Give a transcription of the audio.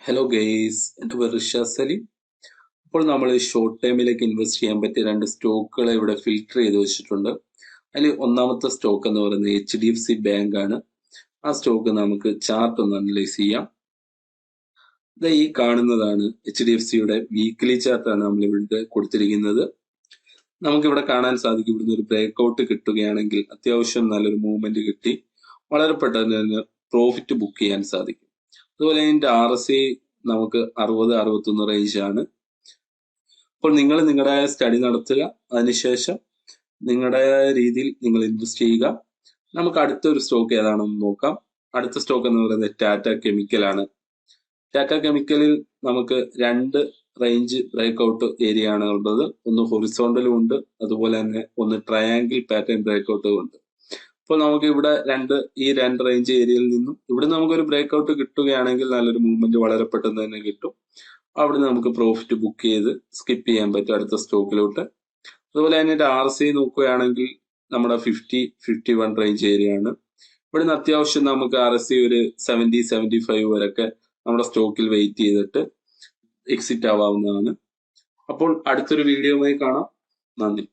Hello guys, എൻ്റെ പേര് റിഷാസ് സലീം. അപ്പോൾ നമ്മൾ ഷോർട്ട് ടൈമിലേക്ക് ഇൻവെസ്റ്റ് ചെയ്യാൻ പറ്റിയ രണ്ട് സ്റ്റോക്കുകളെ ഇവിടെ ഫിൽട്ടർ ചെയ്ത് വെച്ചിട്ടുണ്ട്. അതിൽ ഒന്നാമത്തെ സ്റ്റോക്ക് എന്ന് പറയുന്നത് HDFC ബാങ്ക് ആണ്. ആ സ്റ്റോക്ക് നമുക്ക് ചാർട്ട് ഒന്ന് അനലൈസ് ചെയ്യാം. ഇത് ഈ കാണുന്നതാണ് HDFCയുടെ വീക്ക്ലി ചാർട്ടാണ് നമ്മൾ ഇവിടെ കൊടുത്തിരിക്കുന്നത്. നമുക്കിവിടെ കാണാൻ സാധിക്കും, ഇവിടുന്ന് ഒരു ബ്രേക്ക് ഔട്ട് കിട്ടുകയാണെങ്കിൽ അത്യാവശ്യം നല്ലൊരു മൂവ്മെന്റ് കിട്ടി വളരെ പെട്ടെന്ന് തന്നെ പ്രോഫിറ്റ് ബുക്ക് ചെയ്യാൻ സാധിക്കും. അതുപോലെ ഇതിന്റെ RSI നമുക്ക് 60-61 റേഞ്ച് ആണ്. അപ്പോൾ നിങ്ങൾ നിങ്ങളുടെ സ്റ്റഡി നടത്തുക, അതിനുശേഷം നിങ്ങളുടെ രീതിയിൽ നിങ്ങൾ ഇൻവെസ്റ്റ് ചെയ്യുക. നമുക്ക് അടുത്തൊരു സ്റ്റോക്ക് ഏതാണെന്ന് നോക്കാം. അടുത്ത സ്റ്റോക്ക് എന്ന് പറയുന്നത് ടാറ്റ കെമിക്കൽ ആണ്. ടാറ്റ കെമിക്കലിൽ നമുക്ക് രണ്ട് റേഞ്ച് ബ്രേക്ക് ഔട്ട് ഏരിയ ആണ് ഉള്ളത്. ഒന്ന് ഹൊറിസോണ്ടലും ഉണ്ട്, അതുപോലെ തന്നെ ഒന്ന് ട്രയാങ്കിൾ പാറ്റേൺ ബ്രേക്ക് ഔട്ടും ഉണ്ട്. അപ്പോൾ നമുക്ക് ഇവിടെ ഈ രണ്ട് റേഞ്ച് ഏരിയയിൽ നിന്നും ഇവിടെ നമുക്കൊരു ബ്രേക്ക് ഔട്ട് കിട്ടുകയാണെങ്കിൽ നല്ലൊരു മൂവ്മെന്റ് വളരെ പെട്ടെന്ന് തന്നെ കിട്ടും. അവിടെ നമുക്ക് പ്രോഫിറ്റ് ബുക്ക് ചെയ്ത് സ്കിപ്പ് ചെയ്യാൻ പറ്റും അടുത്ത സ്റ്റോക്കിലോട്ട്. അതുപോലെ തന്നെ RSI നോക്കുകയാണെങ്കിൽ നമ്മുടെ 50-51 റേഞ്ച് ഏരിയ ആണ്. ഇവിടെ നിന്ന് അത്യാവശ്യം നമുക്ക് RSI ഒരു 70-75 വരെയൊക്കെ നമ്മുടെ സ്റ്റോക്കിൽ വെയിറ്റ് ചെയ്തിട്ട് എക്സിറ്റ് ആവാവുന്നതാണ്. അപ്പോൾ അടുത്തൊരു വീഡിയോയുമായി കാണാം. നന്ദി.